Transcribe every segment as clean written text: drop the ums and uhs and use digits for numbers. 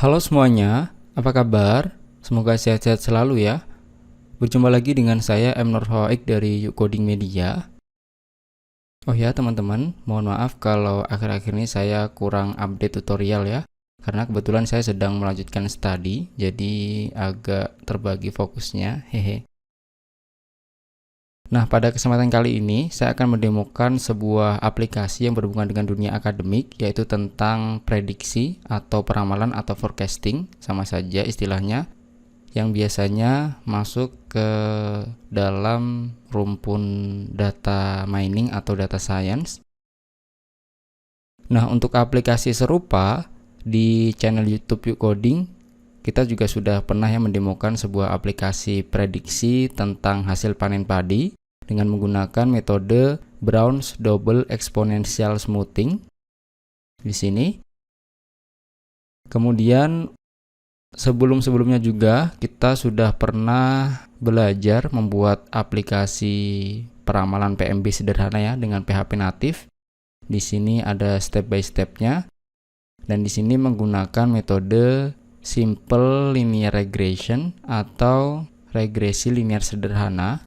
Halo semuanya, apa kabar? Semoga sehat-sehat selalu ya. Berjumpa lagi dengan saya M. Nurhoik dari Yuk Coding Media. Oh ya teman-teman, mohon maaf kalau akhir-akhir ini saya kurang update tutorial ya. Karena kebetulan saya sedang melanjutkan studi, jadi agak terbagi fokusnya, hehe. Nah, pada kesempatan kali ini saya akan mendemokan sebuah aplikasi yang berhubungan dengan dunia akademik, yaitu tentang prediksi atau peramalan atau forecasting, sama saja istilahnya, yang biasanya masuk ke dalam rumpun data mining atau data science. Nah, untuk aplikasi serupa di channel YouTube Yuk Coding, kita juga sudah pernah ya mendemokan sebuah aplikasi prediksi tentang hasil panen padi dengan menggunakan metode Brown's Double Exponential Smoothing di sini. Kemudian sebelum-sebelumnya juga kita sudah pernah belajar membuat aplikasi peramalan PMB sederhana ya dengan PHP natif. Di sini ada step by step-nya dan di sini menggunakan metode Simple Linear Regression atau regresi linear sederhana.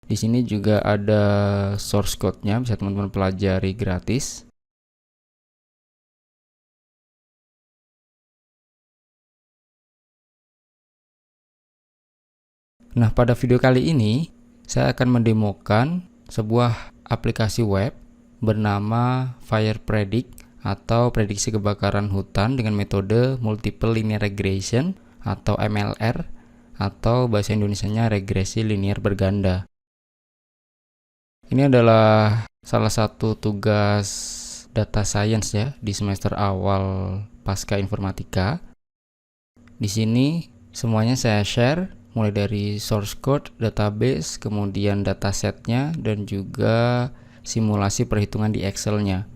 Di sini juga ada source code-nya, bisa teman-teman pelajari gratis. Nah, pada video kali ini saya akan mendemokan sebuah aplikasi web bernama Fire Predict atau prediksi kebakaran hutan dengan metode Multiple Linear Regression atau MLR atau bahasa Indonesianya regresi linear berganda. Ini adalah salah satu tugas data science ya di semester awal pasca informatika. Di sini semuanya saya share mulai dari source code, database, kemudian datasetnya dan juga simulasi perhitungan di Excel-nya.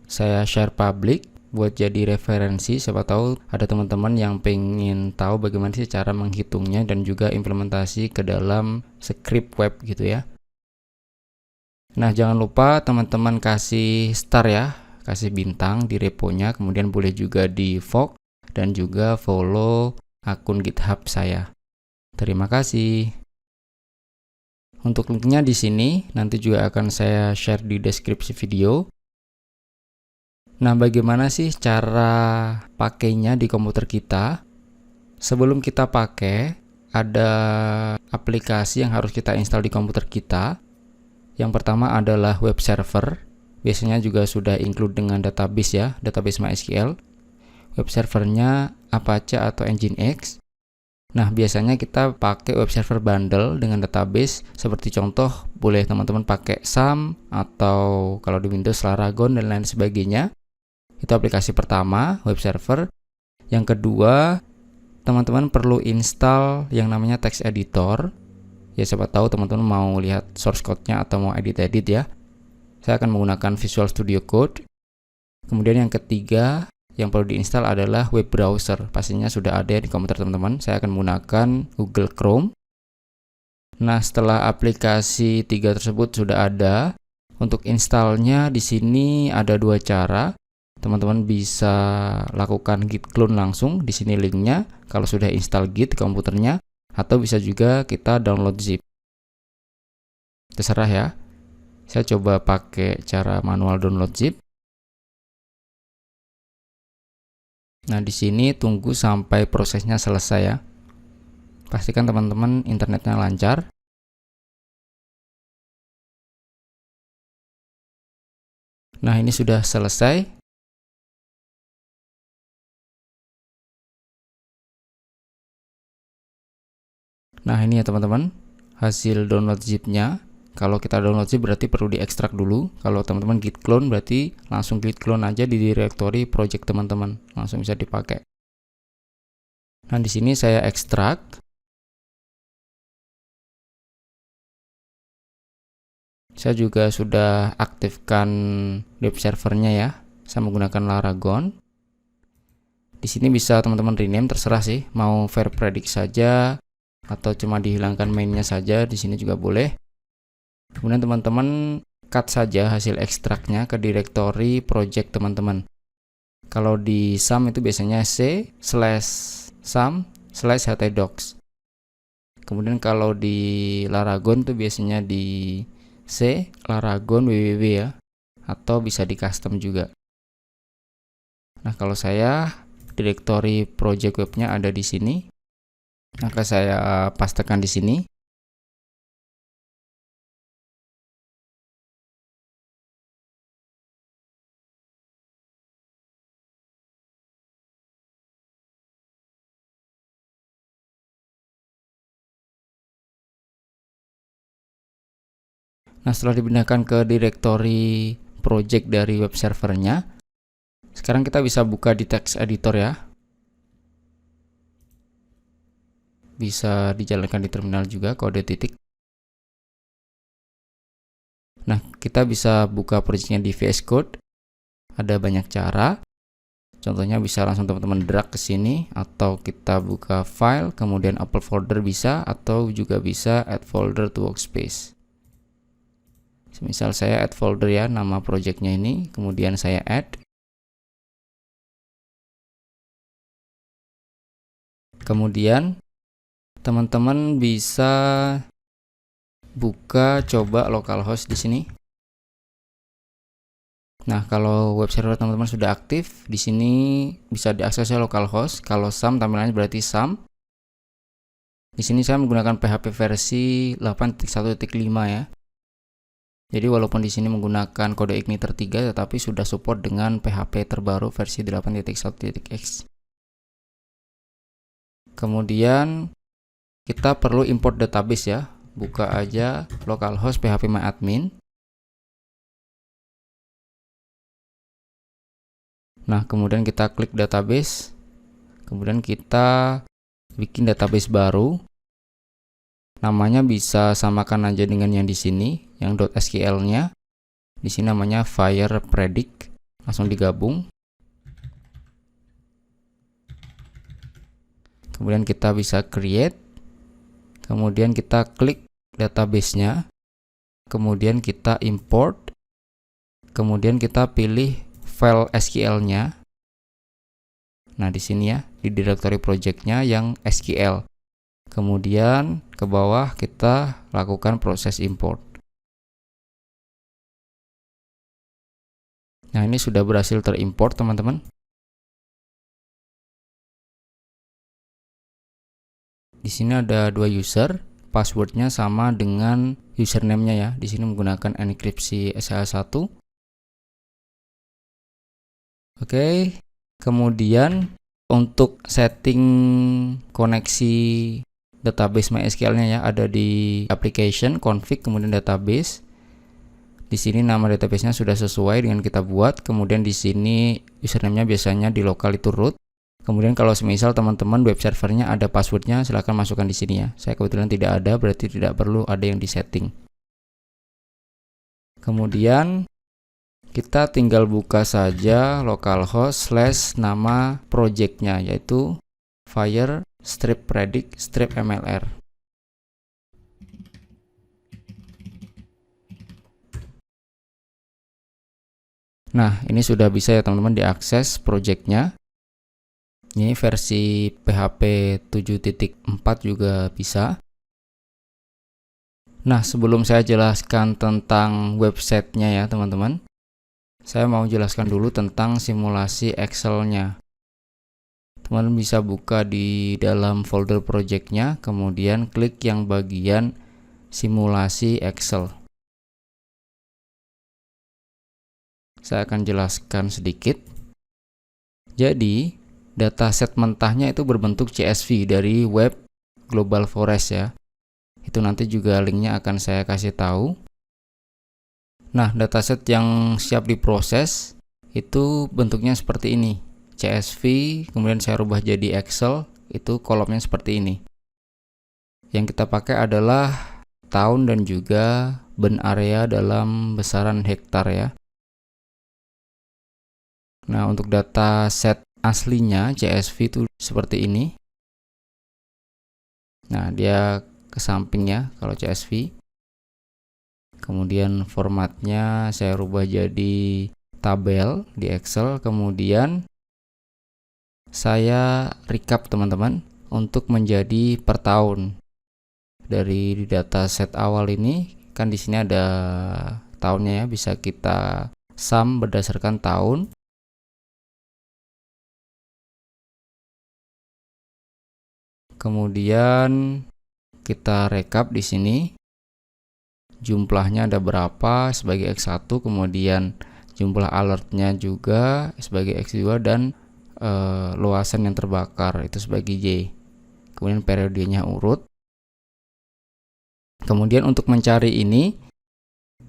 Saya share public buat jadi referensi, siapa tahu ada teman-teman yang pengen tahu bagaimana sih cara menghitungnya dan juga implementasi ke dalam script web gitu ya. Nah, jangan lupa teman-teman kasih star ya, kasih bintang di reponya, kemudian boleh juga di fork dan juga follow akun GitHub saya. Terima kasih. Untuk linknya di sini, nanti juga akan saya share di deskripsi video. Nah, bagaimana sih cara pakainya di komputer kita? Sebelum kita pakai, ada aplikasi yang harus kita install di komputer kita. Yang pertama adalah web server, biasanya juga sudah include dengan database ya, database MySQL. Web servernya Apache atau Nginx. Nah, biasanya kita pakai web server bundle dengan database, seperti contoh boleh teman-teman pakai SAM atau kalau di Windows Laragon dan lain sebagainya. Itu aplikasi pertama, web server. Yang kedua, teman-teman perlu install yang namanya text editor. Ya, siapa tahu teman-teman mau lihat source code-nya atau mau edit-edit ya. Saya akan menggunakan Visual Studio Code. Kemudian yang ketiga yang perlu diinstal adalah web browser. Pastinya sudah ada di komputer teman-teman. Saya akan menggunakan Google Chrome. Nah, setelah aplikasi 3 tersebut sudah ada, untuk installnya di sini ada 2 cara. Teman-teman bisa lakukan git clone langsung. Di sini linknya kalau sudah install git di komputernya. Atau bisa juga kita download zip. Terserah ya. Saya coba pakai cara manual download zip. Nah, di sini tunggu sampai prosesnya selesai ya. Pastikan teman-teman internetnya lancar. Nah, ini sudah selesai. Nah, ini ya teman-teman, hasil download zip-nya. Kalau kita download zip berarti perlu diekstrak dulu. Kalau teman-teman git clone berarti langsung git clone aja di directory project teman-teman, langsung bisa dipakai. Nah, di sini saya ekstrak. Saya juga sudah aktifkan web servernya ya. Saya menggunakan Laragon. Di sini bisa teman-teman rename, terserah sih, mau Fire Predict saja atau cuma dihilangkan mainnya saja, di sini juga boleh. Kemudian teman-teman cut saja hasil ekstraknya ke directory project teman-teman. Kalau di sum itu biasanya c/sum/htdocs. Kemudian kalau di Laragon tuh biasanya di c/laragon www ya, atau bisa di custom juga. Nah, kalau saya direktori project webnya ada di sini, maka saya pastekan di sini. Nah, setelah dipindahkan ke direktori project dari web servernya, sekarang kita bisa buka di text editor ya. Bisa dijalankan di terminal juga, kode titik. Nah, kita bisa buka projectnya di VS Code. Ada banyak cara. Contohnya bisa langsung teman-teman drag ke sini, atau kita buka file, kemudian upload folder bisa, atau juga bisa add folder to workspace. Misal saya add folder ya, nama projectnya ini, kemudian saya add. Kemudian teman-teman bisa buka coba localhost di sini. Nah, kalau web server teman-teman sudah aktif, di sini bisa diakses ya localhost. Kalau sum tampilannya berarti sum. Di sini saya menggunakan PHP versi 8.1.5 ya. Jadi walaupun di sini menggunakan kode igniter 3, tetapi sudah support dengan PHP terbaru versi 8.1.x. Kemudian kita perlu import database ya. Buka aja localhost phpMyAdmin. Nah, kemudian kita klik database. Kemudian kita bikin database baru. Namanya bisa samakan aja dengan yang di sini, yang .sql-nya. Di sini namanya FirePredict. Langsung digabung. Kemudian kita bisa create. Kemudian kita klik database-nya. Kemudian kita import. Kemudian kita pilih file SQL-nya. Nah, di sini ya, di directory project-nya yang SQL. Kemudian ke bawah kita lakukan proses import. Nah, ini sudah berhasil terimport, teman-teman. Di sini ada dua user, passwordnya sama dengan username-nya ya. Di sini menggunakan enkripsi SSH1. Oke, kemudian untuk setting koneksi database MySQL-nya ya, ada di application, config, kemudian database. Di sini nama database-nya sudah sesuai dengan kita buat. Kemudian di sini username-nya biasanya di lokal itu root. Kemudian kalau semisal teman-teman web servernya ada passwordnya, silahkan masukkan di sini ya. Saya kebetulan tidak ada, berarti tidak perlu ada yang disetting. Kemudian kita tinggal buka saja localhost / nama projectnya, yaitu fire-predict-mlr. Nah, ini sudah bisa ya teman-teman diakses projectnya. Ini versi PHP 7.4 juga bisa. Nah, sebelum saya jelaskan tentang websitenya ya teman-teman, saya mau jelaskan dulu tentang simulasi Excel-nya. Teman-teman bisa buka di dalam folder projectnya, kemudian klik yang bagian simulasi Excel. Saya akan jelaskan sedikit. Jadi, dataset mentahnya itu berbentuk CSV dari web Global Forest ya. Itu nanti juga linknya akan saya kasih tahu. Nah, dataset yang siap diproses itu bentuknya seperti ini. CSV, kemudian saya rubah jadi Excel, itu kolomnya seperti ini. Yang kita pakai adalah tahun dan juga burn area dalam besaran hektar ya. Nah, untuk dataset aslinya CSV itu seperti ini. Nah, dia ke samping ya kalau CSV. Kemudian formatnya saya rubah jadi tabel di Excel. Kemudian saya recap teman-teman untuk menjadi per tahun. Dari data set awal ini kan di sini ada tahunnya ya, bisa kita sum berdasarkan tahun. Kemudian kita rekap di sini jumlahnya ada berapa sebagai X1, kemudian jumlah alertnya juga sebagai X2, dan luasan yang terbakar itu sebagai Y. Kemudian periodenya urut. Kemudian untuk mencari ini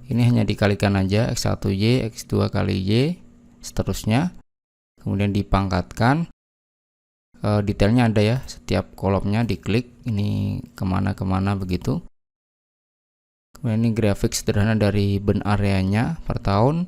hanya dikalikan aja X1Y, X2 kali Y, seterusnya. Kemudian dipangkatkan. Detailnya ada ya, setiap kolomnya diklik, ini kemana-kemana begitu. Kemudian ini grafik sederhana dari burn areanya per tahun.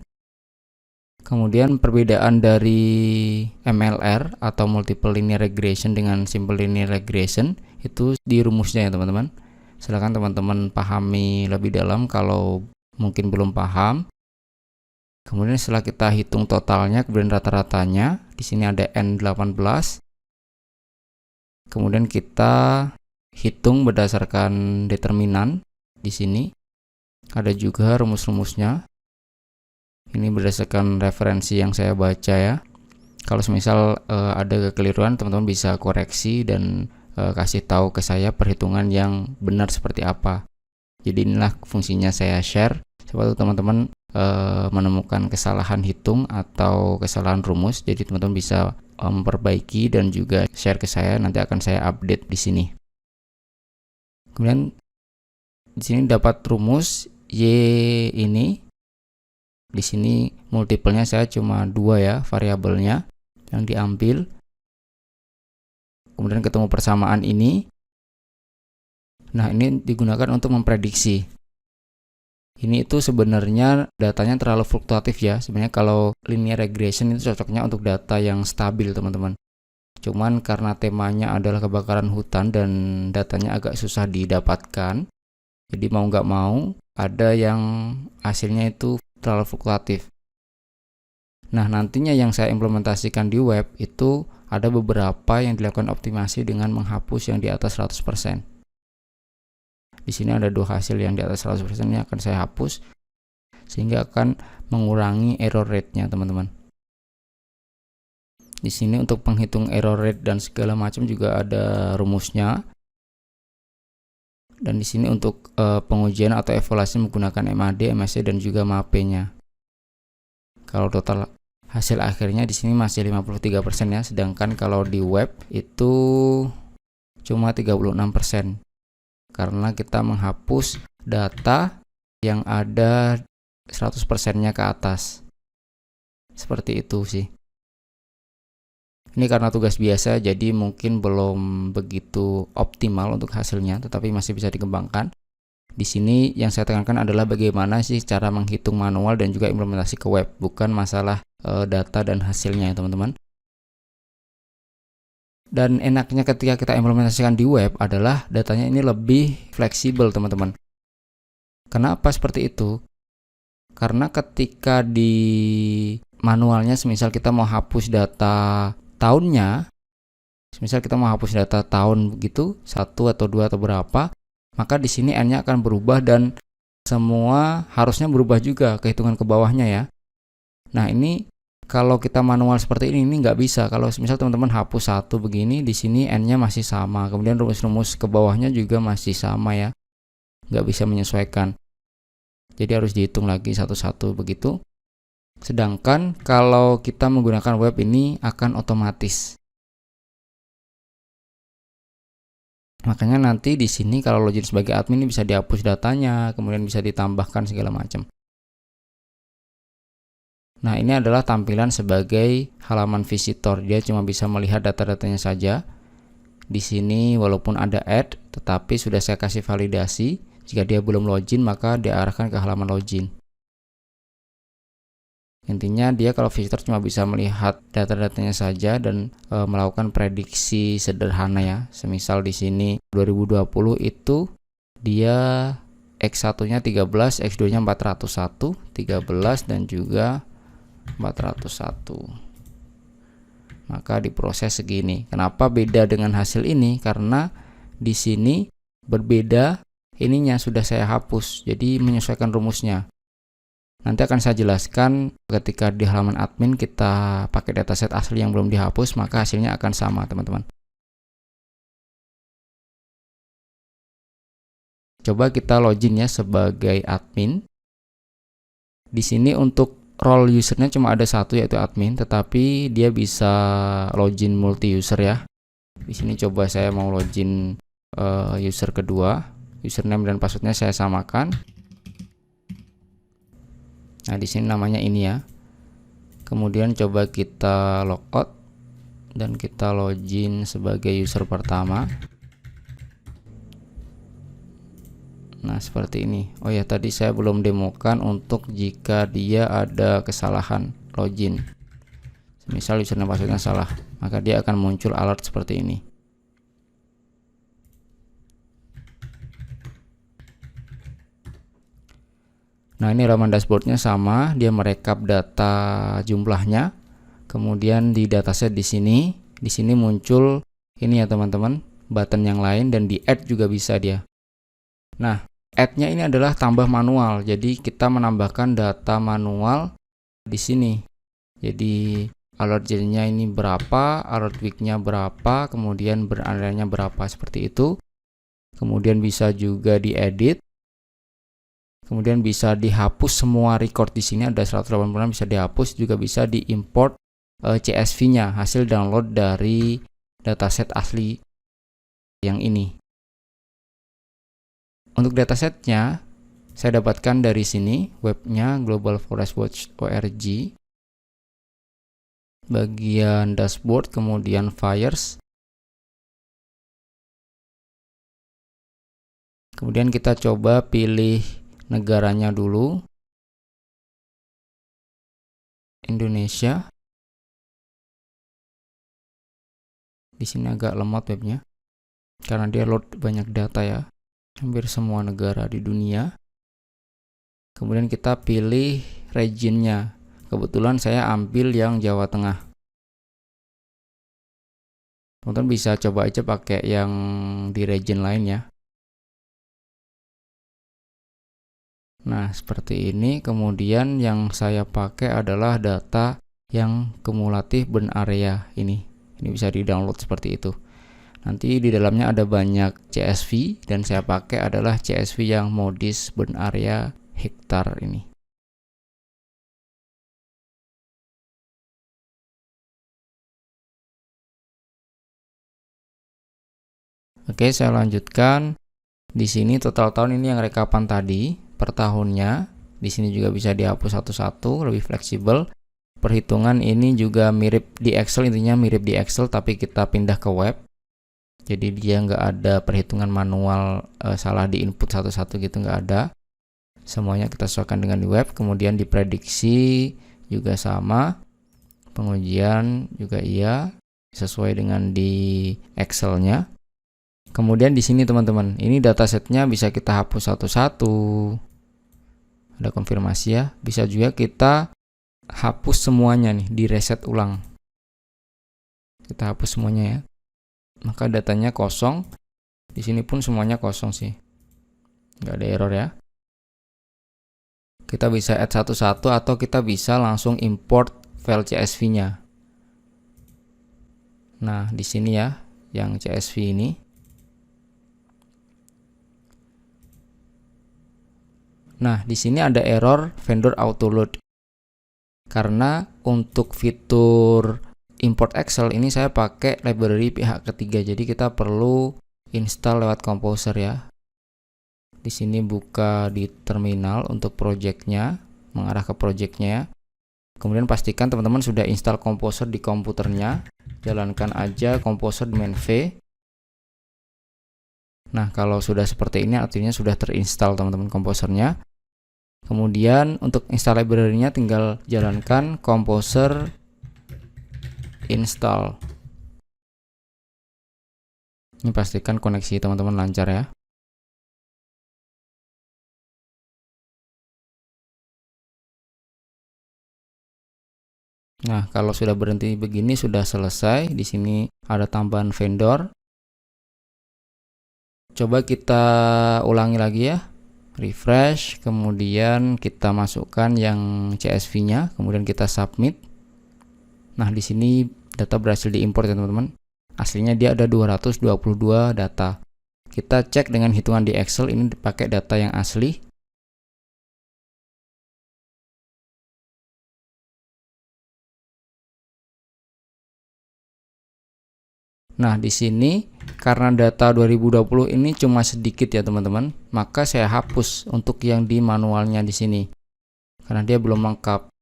Kemudian perbedaan dari MLR atau multiple linear regression dengan simple linear regression itu di rumusnya ya teman-teman. Silakan teman-teman pahami lebih dalam kalau mungkin belum paham. Kemudian setelah kita hitung totalnya, kemudian rata-ratanya, di sini ada N18. Kemudian kita hitung berdasarkan determinan. Di sini ada juga rumus-rumusnya. Ini berdasarkan referensi yang saya baca ya. Kalau semisal ada kekeliruan, teman-teman bisa koreksi dan kasih tahu ke saya perhitungan yang benar seperti apa. Jadi inilah fungsinya saya share. Siapa tahu teman-teman menemukan kesalahan hitung atau kesalahan rumus, jadi teman-teman bisa memperbaiki dan juga share ke saya. Nanti akan saya update di sini. Kemudian di sini dapat rumus Y ini. Di sini multiplenya saya cuma 2 ya variabelnya yang diambil. Kemudian ketemu persamaan ini. Nah, ini digunakan untuk memprediksi. Ini itu sebenarnya datanya terlalu fluktuatif ya. Sebenarnya kalau linear regression itu cocoknya untuk data yang stabil teman-teman. Cuman karena temanya adalah kebakaran hutan dan datanya agak susah didapatkan, jadi mau nggak mau ada yang hasilnya itu terlalu fluktuatif. Nah, nantinya yang saya implementasikan di web itu ada beberapa yang dilakukan optimasi dengan menghapus yang di atas 100%. Di sini ada 2 hasil yang di atas 100% ini akan saya hapus, sehingga akan mengurangi error rate-nya teman-teman. Di sini untuk penghitung error rate dan segala macam juga ada rumusnya. Dan di sini untuk pengujian atau evaluasi menggunakan MAD, MSE dan juga MAP-nya. Kalau total hasil akhirnya di sini masih 53% ya, sedangkan kalau di web itu cuma 36%. Karena kita menghapus data yang ada 100%-nya ke atas. Seperti itu sih. Ini karena tugas biasa, jadi mungkin belum begitu optimal untuk hasilnya, tetapi masih bisa dikembangkan. Di sini yang saya tekankan adalah bagaimana sih cara menghitung manual dan juga implementasi ke web, bukan masalah data dan hasilnya ya teman-teman. Dan enaknya ketika kita implementasikan di web adalah datanya ini lebih fleksibel teman-teman. Kenapa seperti itu? Karena ketika di manualnya semisal kita mau hapus data tahunnya, semisal kita mau hapus data tahun begitu, 1 atau 2 atau berapa, maka di sini N-nya akan berubah dan semua harusnya berubah juga kehitungan ke bawahnya ya. Nah, ini kalau kita manual seperti ini nggak bisa. Kalau misal teman-teman hapus 1 begini, di sini N-nya masih sama. Kemudian rumus-rumus ke bawahnya juga masih sama ya. Nggak bisa menyesuaikan. Jadi harus dihitung lagi satu-satu begitu. Sedangkan kalau kita menggunakan web ini akan otomatis. Makanya nanti di sini kalau login sebagai admin ini bisa dihapus datanya, kemudian bisa ditambahkan segala macam. Nah, ini adalah tampilan sebagai halaman visitor. Dia cuma bisa melihat data-datanya saja. Di sini walaupun ada add, tetapi sudah saya kasih validasi. Jika dia belum login, maka diarahkan ke halaman login. Intinya dia kalau visitor cuma bisa melihat data-datanya saja dan melakukan prediksi sederhana ya. Semisal di sini 2020 itu dia X1-nya 13, X2-nya 401, 13 dan juga 401. maka diproses segini. Kenapa beda dengan hasil ini? Karena di sini berbeda, ininya sudah saya hapus, jadi menyesuaikan rumusnya. Nanti akan saya jelaskan ketika di halaman admin kita pakai dataset asli yang belum dihapus, maka hasilnya akan sama, teman-teman. Coba kita login ya sebagai admin. Di sini untuk role usernya cuma ada satu, yaitu admin, tetapi dia bisa login multi user ya. Di sini coba saya mau login user kedua, username dan passwordnya saya samakan. Nah, di sini namanya ini ya. Kemudian coba kita logout dan kita login sebagai user pertama. Nah, seperti ini. Oh ya, tadi saya belum demokan untuk jika dia ada kesalahan login. Misal username passwordnya salah, maka dia akan muncul alert seperti ini. Nah, ini halaman dashboardnya sama, dia merekap data jumlahnya. Kemudian di dataset di sini muncul ini ya teman-teman, button yang lain, dan di add juga bisa dia. Nah, add-nya ini adalah tambah manual, jadi kita menambahkan data manual di sini. Jadi alert jadinya ini berapa, alert week-nya berapa, kemudian beranda-nya berapa, seperti itu. Kemudian bisa juga diedit. Kemudian bisa dihapus semua record di sini, ada 186 bisa dihapus, juga bisa diimport CSV-nya, hasil download dari dataset asli yang ini. Untuk datasetnya saya dapatkan dari sini, webnya globalforestwatch.org, bagian dashboard, kemudian fires. Kemudian kita coba pilih negaranya dulu, Indonesia. Di sini agak lemot webnya karena dia load banyak data ya, hampir semua negara di dunia. Kemudian kita pilih regionnya. Kebetulan saya ambil yang Jawa Tengah. Teman-teman bisa coba aja pakai yang di region lain ya. Nah, seperti ini. Kemudian yang saya pakai adalah data yang kumulatif burn area ini. Ini bisa di-download seperti itu. Nanti di dalamnya ada banyak CSV dan saya pakai adalah CSV yang modis burn area hektar ini. Oke, saya lanjutkan. Di sini total tahun ini yang rekapan tadi per tahunnya. Di sini juga bisa dihapus satu-satu, lebih fleksibel. Perhitungan ini juga mirip di Excel, intinya mirip di Excel tapi kita pindah ke web. Jadi dia nggak ada perhitungan manual salah di input satu-satu gitu, nggak ada. Semuanya kita sesuaikan dengan di web. Kemudian diprediksi juga sama. Pengujian juga iya, sesuai dengan di Excel-nya. Kemudian di sini teman-teman, ini datasetnya bisa kita hapus satu-satu. Ada konfirmasi ya. Bisa juga kita hapus semuanya nih, di reset ulang. Kita hapus semuanya ya. Maka datanya kosong. Di sini pun semuanya kosong sih. Nggak ada error ya. Kita bisa add satu-satu atau kita bisa langsung import file CSV-nya. Nah, di sini ya, yang CSV ini. Nah, di sini ada error vendor autoload. Karena untuk fitur import Excel ini saya pakai library pihak ketiga. Jadi kita perlu install lewat Composer ya. Di sini buka di terminal untuk projectnya, mengarah ke projectnya ya. Kemudian pastikan teman-teman sudah install Composer di komputernya. Jalankan aja Composer di -v. Nah, kalau sudah seperti ini artinya sudah terinstall teman-teman Composernya. Kemudian untuk install library-nya tinggal jalankan Composer install. Ini pastikan koneksi teman-teman lancar ya. Nah, kalau sudah berhenti begini sudah selesai. Di sini ada tambahan vendor. Coba kita ulangi lagi ya. Refresh, kemudian kita masukkan yang CSV-nya, kemudian kita submit. Nah, di sini data berhasil diimport ya teman-teman. Aslinya dia ada 222 data. Kita cek dengan hitungan di Excel, ini dipakai data yang asli. Nah, di sini karena data 2020 ini cuma sedikit ya teman-teman, maka saya hapus untuk yang di manualnya di sini. Karena dia belum lengkap.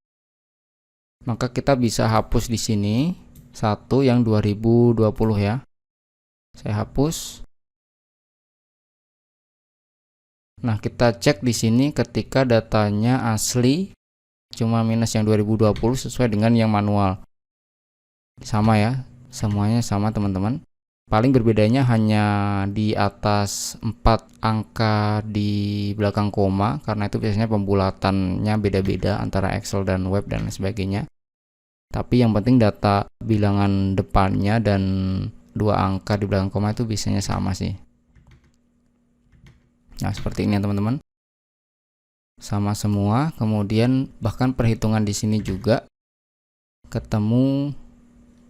Maka kita bisa hapus di sini satu yang 2020 ya. Saya hapus. Nah, kita cek di sini ketika datanya asli cuma minus yang 2020 sesuai dengan yang manual. Sama ya. Semuanya sama teman-teman. Paling berbedanya hanya di atas 4 angka di belakang koma, karena itu biasanya pembulatannya beda-beda antara Excel dan web dan sebagainya. Tapi yang penting data bilangan depannya dan 2 angka di belakang koma itu biasanya sama sih. Nah, seperti ini ya teman-teman. Sama semua, kemudian bahkan perhitungan di sini juga ketemu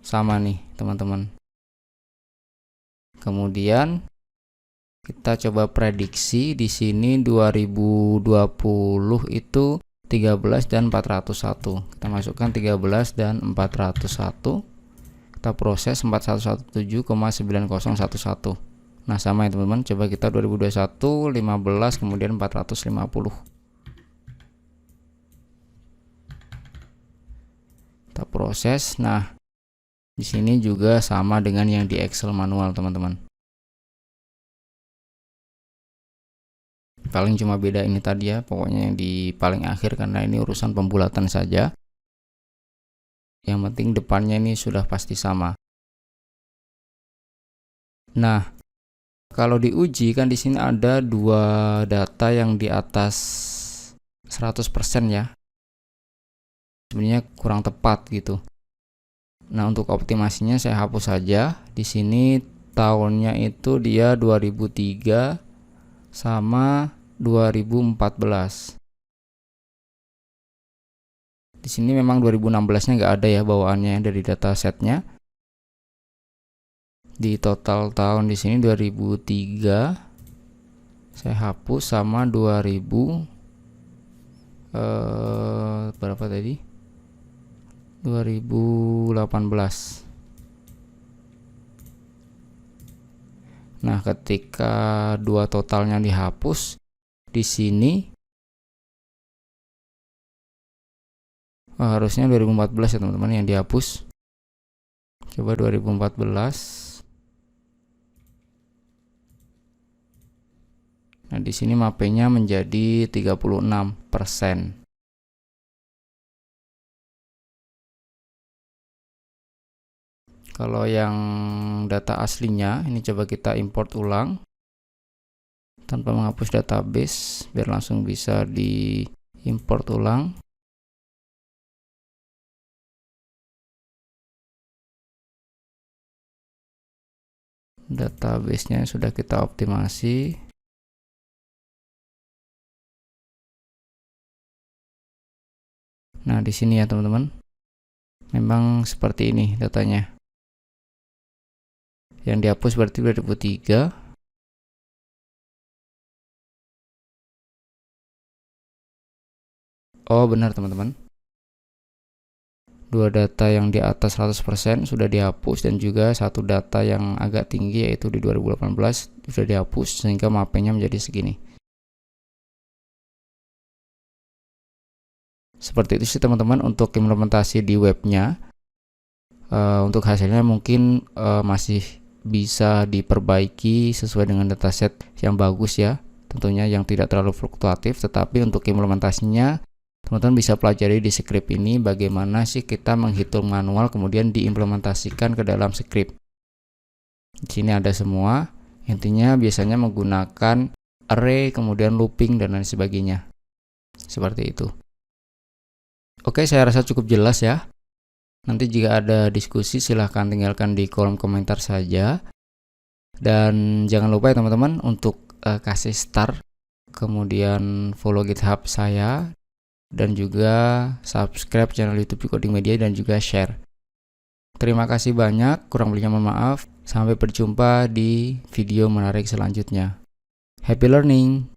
sama nih teman-teman. Kemudian kita coba prediksi di sini 2020 itu 13 dan 401. Kita masukkan 13 dan 401. Kita proses 4117,9011. Nah, sama ya teman-teman. Coba kita 2021 15 kemudian 450. Kita proses. Nah, di sini juga sama dengan yang di Excel manual, teman-teman. Paling cuma beda ini tadi ya, pokoknya yang di paling akhir karena ini urusan pembulatan saja. Yang penting depannya ini sudah pasti sama. Nah, kalau diuji kan di sini ada 2 data yang di atas 100% ya. Sebenarnya kurang tepat gitu. Nah, untuk optimasinya saya hapus saja. Di sini tahunnya itu dia 2003 sama 2014. Di sini memang 2016-nya nggak ada ya bawaannya dari data setnya. Di total tahun di sini 2003. Saya hapus sama 2000 berapa tadi? 2018. Nah, ketika 2 totalnya dihapus di sini harusnya 2014 ya teman-teman yang dihapus. Coba 2014. Nah, di sini mapenya menjadi 36%. Kalau yang data aslinya, ini coba kita import ulang tanpa menghapus database biar langsung bisa diimport ulang. Database-nya sudah kita optimasi. Nah, di sini ya teman-teman. Memang seperti ini datanya. Yang dihapus berarti 2003. Oh, benar teman-teman. 2 data yang di atas 100% sudah dihapus dan juga 1 data yang agak tinggi yaitu di 2018 sudah dihapus sehingga mapenya menjadi segini. Seperti itu sih teman-teman untuk implementasi di webnya. Untuk hasilnya mungkin masih bisa diperbaiki sesuai dengan dataset yang bagus ya, tentunya yang tidak terlalu fluktuatif. Tetapi untuk implementasinya teman-teman bisa pelajari di script ini bagaimana sih kita menghitung manual kemudian diimplementasikan ke dalam script. Di sini ada semua. Intinya biasanya menggunakan array kemudian looping dan lain sebagainya. Seperti itu. Oke, saya rasa cukup jelas ya. Nanti jika ada diskusi silahkan tinggalkan di kolom komentar saja. Dan jangan lupa ya teman-teman untuk kasih star, kemudian follow GitHub saya, dan juga subscribe channel YouTube Coding Media dan juga share. Terima kasih banyak, kurang lebihnya mohon maaf. Sampai berjumpa di video menarik selanjutnya. Happy learning!